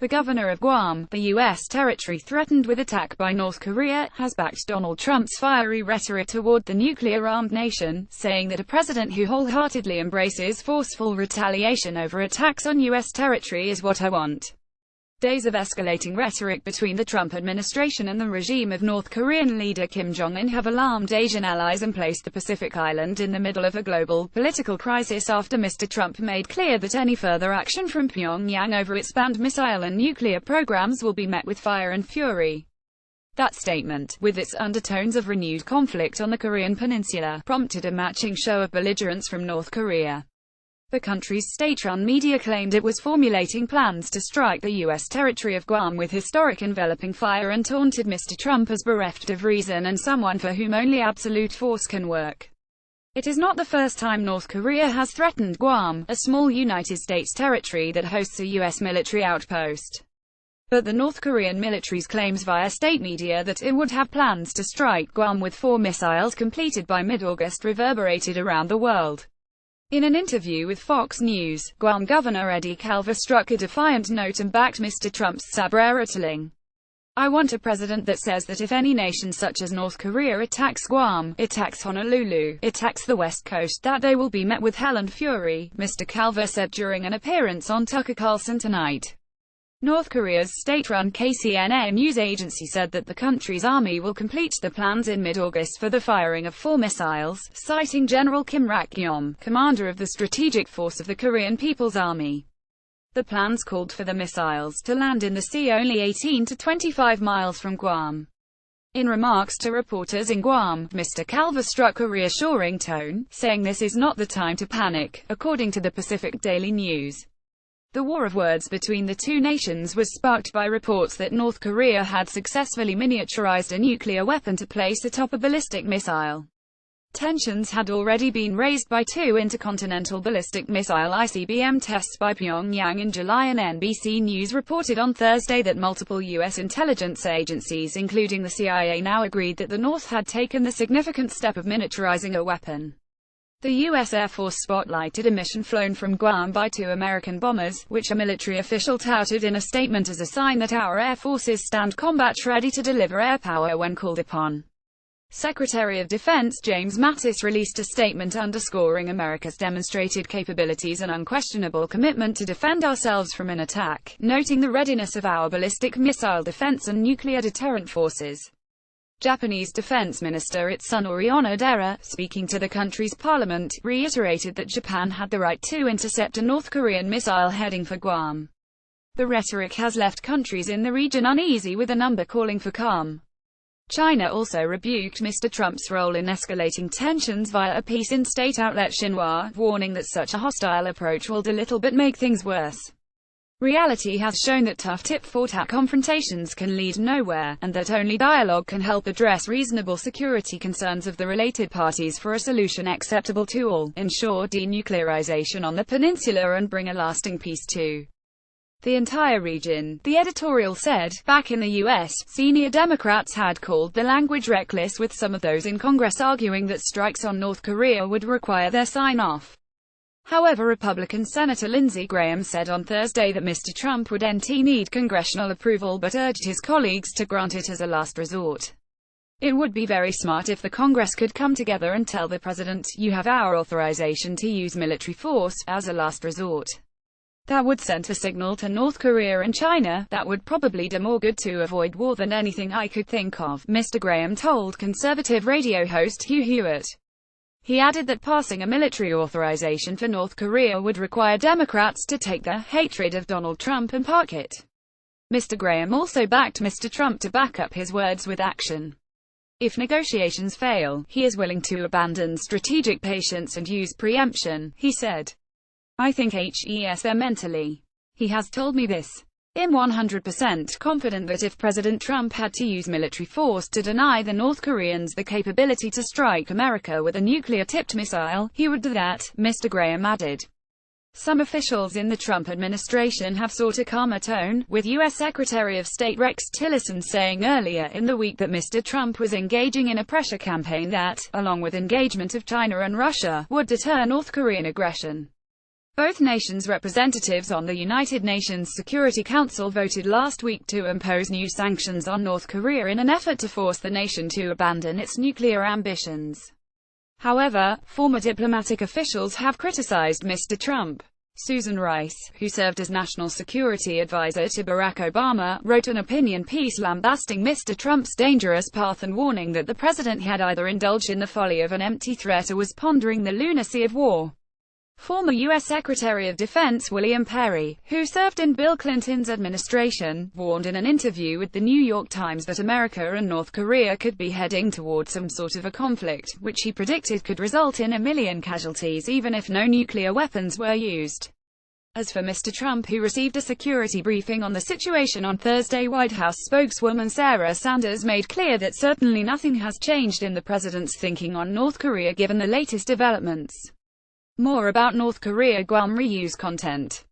The governor of Guam, the U.S. territory threatened with attack by North Korea, has backed Donald Trump's fiery rhetoric toward the nuclear-armed nation, saying that a president who wholeheartedly embraces forceful retaliation over attacks on U.S. territory is what I want. Days of escalating rhetoric between the Trump administration and the regime of North Korean leader Kim Jong-un have alarmed Asian allies and placed the Pacific island in the middle of a global political crisis after Mr. Trump made clear that any further action from Pyongyang over its banned missile and nuclear programs will be met with fire and fury. That statement, with its undertones of renewed conflict on the Korean peninsula, prompted a matching show of belligerence from North Korea. The country's state-run media claimed it was formulating plans to strike the U.S. territory of Guam with historic enveloping fire and taunted Mr. Trump as bereft of reason and someone for whom only absolute force can work. It is not the first time North Korea has threatened Guam, a small United States territory that hosts a U.S. military outpost. But the North Korean military's claims via state media that it would have plans to strike Guam with 4 missiles completed by mid-August reverberated around the world. In an interview with Fox News, Guam Governor Eddie Calver struck a defiant note and backed Mr. Trump's saber-rattling. "I want a president that says that if any nation such as North Korea attacks Guam, attacks Honolulu, attacks the West Coast, that they will be met with hell and fury," Mr. Calver said during an appearance on Tucker Carlson Tonight. North Korea's state-run KCNA news agency said that the country's army will complete the plans in mid-August for the firing of 4 missiles, citing General Kim Rak-yom, commander of the strategic force of the Korean People's Army. The plans called for the missiles to land in the sea only 18 to 25 miles from Guam. In remarks to reporters in Guam, Mr. Calver struck a reassuring tone, saying this is not the time to panic, according to the Pacific Daily News. The war of words between the two nations was sparked by reports that North Korea had successfully miniaturized a nuclear weapon to place atop a ballistic missile. Tensions had already been raised by 2 intercontinental ballistic missile ICBM tests by Pyongyang in July, and NBC News reported on Thursday that multiple U.S. intelligence agencies, including the CIA, now agreed that the North had taken the significant step of miniaturizing a weapon. The U.S. Air Force spotlighted a mission flown from Guam by 2 American bombers, which a military official touted in a statement as a sign that our air forces stand combat-ready to deliver air power when called upon. Secretary of Defense James Mattis released a statement underscoring America's demonstrated capabilities and unquestionable commitment to defend ourselves from an attack, noting the readiness of our ballistic missile defense and nuclear deterrent forces. Japanese Defense Minister Itsunori Onodera, speaking to the country's parliament, reiterated that Japan had the right to intercept a North Korean missile heading for Guam. The rhetoric has left countries in the region uneasy, with a number calling for calm. China also rebuked Mr. Trump's role in escalating tensions via a piece in state outlet Xinhua, warning that such a hostile approach will do little but make things worse. Reality has shown that tough tit-for-tat confrontations can lead nowhere, and that only dialogue can help address reasonable security concerns of the related parties for a solution acceptable to all, ensure denuclearization on the peninsula and bring a lasting peace to the entire region, the editorial said. Back in the U.S., senior Democrats had called the language reckless, with some of those in Congress arguing that strikes on North Korea would require their sign-off. However, Republican Senator Lindsey Graham said on Thursday that Mr. Trump would need congressional approval, but urged his colleagues to grant it as a last resort. "It would be very smart if the Congress could come together and tell the president, you have our authorization to use military force, as a last resort. That would send a signal to North Korea and China that would probably do more good to avoid war than anything I could think of," Mr. Graham told conservative radio host Hugh Hewitt. He added that passing a military authorization for North Korea would require Democrats to take their hatred of Donald Trump and park it. Mr. Graham also backed Mr. Trump to back up his words with action. If negotiations fail, he is willing to abandon strategic patience and use preemption, he said. "I think he's there mentally. He has told me this. I'm 100% confident that if President Trump had to use military force to deny the North Koreans the capability to strike America with a nuclear-tipped missile, he would do that," Mr. Graham added. Some officials in the Trump administration have sought a calmer tone, with U.S. Secretary of State Rex Tillerson saying earlier in the week that Mr. Trump was engaging in a pressure campaign that, along with engagement of China and Russia, would deter North Korean aggression. Both nations' representatives on the United Nations Security Council voted last week to impose new sanctions on North Korea in an effort to force the nation to abandon its nuclear ambitions. However, former diplomatic officials have criticized Mr. Trump. Susan Rice, who served as National Security Advisor to Barack Obama, wrote an opinion piece lambasting Mr. Trump's dangerous path and warning that the president had either indulged in the folly of an empty threat or was pondering the lunacy of war. Former U.S. Secretary of Defense William Perry, who served in Bill Clinton's administration, warned in an interview with the New York Times that America and North Korea could be heading toward some sort of a conflict, which he predicted could result in 1 million casualties even if no nuclear weapons were used. As for Mr. Trump, who received a security briefing on the situation on Thursday, White House spokeswoman Sarah Sanders made clear that certainly nothing has changed in the president's thinking on North Korea given the latest developments. More about North Korea Guam reuse content.